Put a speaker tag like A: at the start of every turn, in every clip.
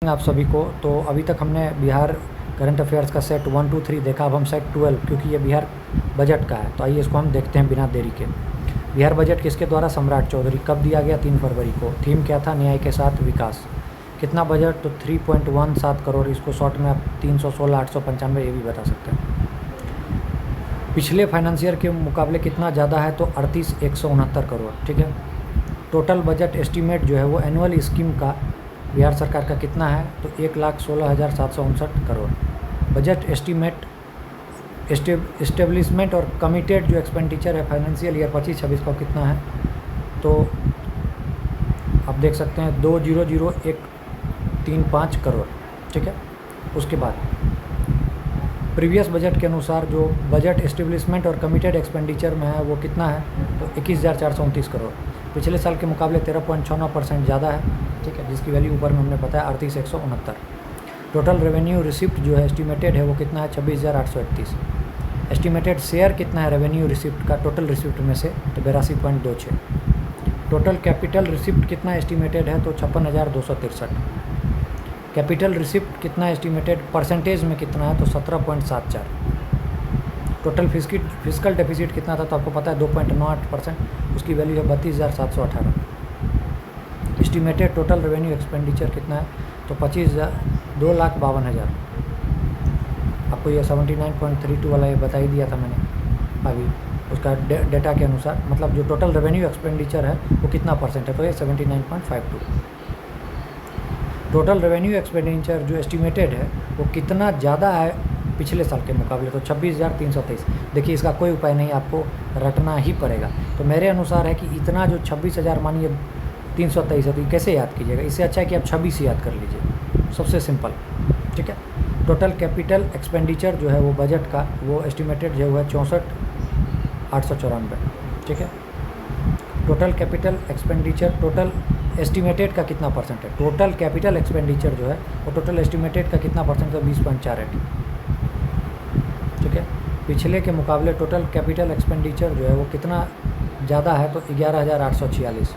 A: आप सभी को। तो अभी तक हमने बिहार करंट अफेयर्स का सेट 1, 2, 3 देखा। अब हम सेट 12, क्योंकि ये बिहार बजट का है तो आइए इसको हम देखते हैं बिना देरी के। बिहार बजट किसके द्वारा? सम्राट चौधरी। कब दिया गया? 3 फरवरी को। थीम क्या था? न्याय के साथ विकास। कितना बजट? तो 3.17 करोड़। इसको शॉर्ट में आप 316,895 ये भी बता सकते हैं। पिछले फाइनेंशियर के मुकाबले कितना ज़्यादा है? तो 38,169 करोड़। ठीक है। टोटल बजट एस्टीमेट जो है वो एनुअल स्कीम का बिहार सरकार का कितना है? तो 1,16,759 करोड़। बजट एस्टीमेट एस्टेब्लिशमेंट और कमिटेड जो एक्सपेंडिचर है फाइनेंशियल ईयर 25-26 का कितना है? तो आप देख सकते हैं 2,00,135 करोड़। ठीक है। उसके बाद प्रीवियस बजट के अनुसार जो बजट एस्टेब्लिशमेंट और कमिटेड एक्सपेंडिचर में है वो कितना है? तो 21,429 करोड़। पिछले साल के मुकाबले 13.69% ज़्यादा है। ठीक है, जिसकी वैल्यू ऊपर में हमने बताया 38,169। टोटल रेवेन्यू रिसिप्ट जो है एस्टिमेटेड है वो कितना है? 26,831। एस्टिमेटेड शेयर कितना है रेवेन्यू रिसिप्ट का टोटल रिसिप्ट में से? तो 82.26। टोटल कैपिटल रिसिप्ट कितना एस्टिमेटेड है? तो 56,263। कैपिटल रिसिप्ट कितना एस्टिमेटेड परसेंटेज में कितना है? तो 17.74। टोटल फिजिकल डेफिसिट कितना था? तो आपको पता है 2.98%। उसकी वैल्यू है 32,718। एस्टिमेटेड टोटल रेवेन्यू एक्सपेंडिचर कितना है? तो 2,52,000। आपको ये 79.32 वाला ये बता ही दिया था मैंने अभी उसका डेटा के अनुसार। मतलब जो टोटल रेवेन्यू एक्सपेंडिचर है वो कितना परसेंट है? तो ये 79.52। टोटल रेवेन्यू एक्सपेंडिचर जो एस्टिमेटेड है वो कितना ज़्यादा है पिछले साल के मुकाबले? तो 26,323। देखिए इसका कोई उपाय नहीं, आपको रटना ही पड़ेगा। तो मेरे अनुसार है कि इतना जो 26,000 मानिए 323 है तो कैसे याद कीजिएगा? इससे अच्छा है कि आप 26 याद कर लीजिए, सबसे सिंपल। ठीक है। टोटल कैपिटल एक्सपेंडिचर जो है वो बजट का वो एस्टिमेटेड जो है 64,894। ठीक है। Total capital expenditure total estimated का कितना परसेंट है? टोटल कैपिटल एक्सपेंडिचर जो है वो टोटल एस्टिमेटेड का कितना परसेंट है? 20.48। ठीक है। पिछले के मुकाबले टोटल कैपिटल एक्सपेंडिचर जो है वो कितना ज़्यादा है? तो 11,846।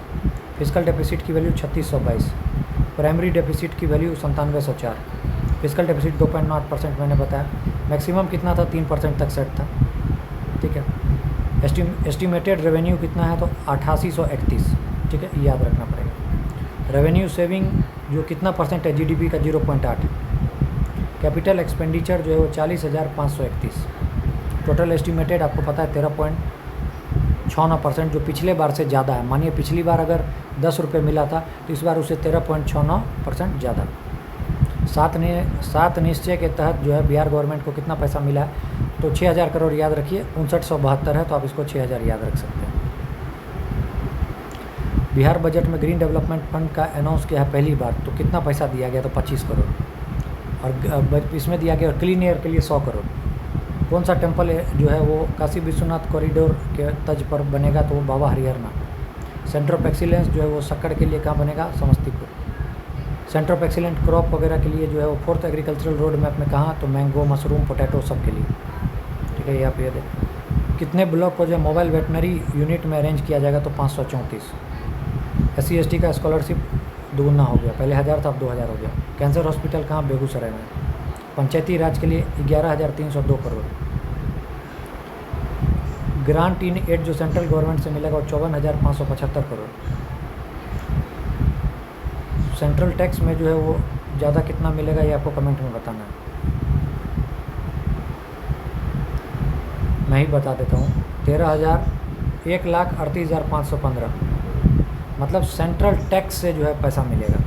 A: फिजिकल डेफिसिट की वैल्यू 3622। प्राइमरी डेफिसिट की वैल्यू 9704। फिजिकल डेफिसिट 2.9% मैंने बताया। मैक्सिमम कितना था? 3% तक सेट था। ठीक है। एस्टिमेटेड रेवेन्यू कितना है? तो 8831। ठीक है, याद रखना पड़ेगा। रेवेन्यू सेविंग जो कितना परसेंट है? जीडीपी का 0.8। कैपिटल एक्सपेंडिचर जो है वो 40,531। टोटल एस्टिमेटेड आपको पता है 13.69%, जो पिछले बार से ज़्यादा है। मानिए पिछली बार अगर 10 रुपये मिला था तो इस बार उसे 13.69% ज़्यादा। सात निश्चय के तहत जो है बिहार गवर्नमेंट को कितना पैसा मिला है? तो 6,000 करोड़ याद रखिए। 5972 है तो आप इसको 6,000 याद रख सकते हैं। बिहार बजट में ग्रीन डेवलपमेंट फंड का अनाउंस किया है पहली बार, तो कितना पैसा दिया गया? तो 25 करोड़। और इसमें दिया गया क्लीन एयर के लिए 100 करोड़। कौन सा टेम्पल जो है वो काशी विश्वनाथ कॉरिडोर के तर्ज पर बनेगा? तो वो बाबा हरिहरनाथ। सेंटर ऑफ एक्सीलेंस जो है वो शक्कर के लिए कहाँ बनेगा? Samastipur. Centre of excellent crop वगैरह के लिए जो है वो 4th एग्रीकल्चरल रोड मैप में कहाँ? तो मैंगो, मशरूम, पोटैटो सब के लिए। ठीक है, ये आप ये दें। कितने ब्लॉक को जो है मोबाइल वेटनरी यूनिट में अरेंज किया जाएगा? तो 534। SC/ST का स्कॉलरशिप दोगुना हो गया, पहले 1000 था अब 2000 हो गया। कैंसर हॉस्पिटल कहाँ? बेगूसराय में। पंचायती राज के लिए 11,302 करोड़। ग्रांट इन एड जो सेंट्रल गवर्नमेंट से मिलेगा वो 54,575 करोड़। सेंट्रल टैक्स में जो है वो ज़्यादा कितना मिलेगा ये आपको कमेंट में बताना है। मैं ही बता देता हूँ। 1,38,515 मतलब सेंट्रल टैक्स से जो है पैसा मिलेगा।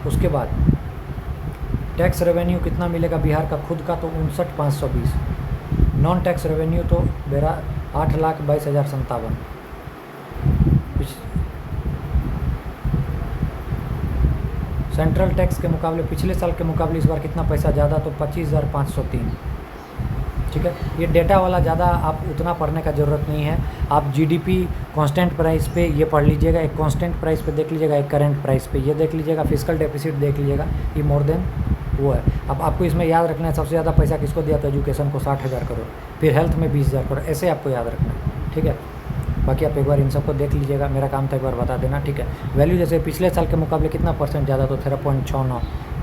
A: उसके बाद टैक्स रेवेन्यू कितना मिलेगा बिहार का खुद का? तो 59,520। नॉन टैक्स रेवेन्यू तो मेरा 8,22,057। सेंट्रल टैक्स के मुकाबले पिछले साल के मुकाबले इस बार कितना पैसा ज़्यादा? तो 25,503। ठीक है। ये डेटा वाला ज़्यादा आप उतना पढ़ने का ज़रूरत नहीं है। आप जीडीपी कांस्टेंट प्राइस पे ये पढ़ लीजिएगा, एक कांस्टेंट प्राइस पे देख लीजिएगा, एक करंट प्राइस पे ये देख लीजिएगा, फिजिकल डेफिसिट देख लीजिएगा, ये मोर देन वो है। अब आपको इसमें याद रखना है सबसे ज़्यादा पैसा किसको दिया था? एजुकेशन को 60,000 करोड़। फिर हेल्थ में 20,000 करोड़। ऐसे आपको याद रखना है। ठीक है। बाकी आप एक बार इन सबको देख लीजिएगा, मेरा काम था एक बार बता देना, ठीक है। वैल्यू जैसे पिछले साल के मुकाबले कितना परसेंट ज़्यादा, तो 13.69,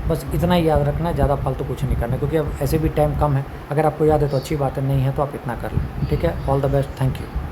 A: बस इतना ही याद रखना है, ज़्यादा फालतू कुछ नहीं करना, क्योंकि अब ऐसे भी टाइम कम है। अगर आपको याद है तो अच्छी बात है, नहीं है तो आप इतना कर लें, ठीक है। All the best, thank you.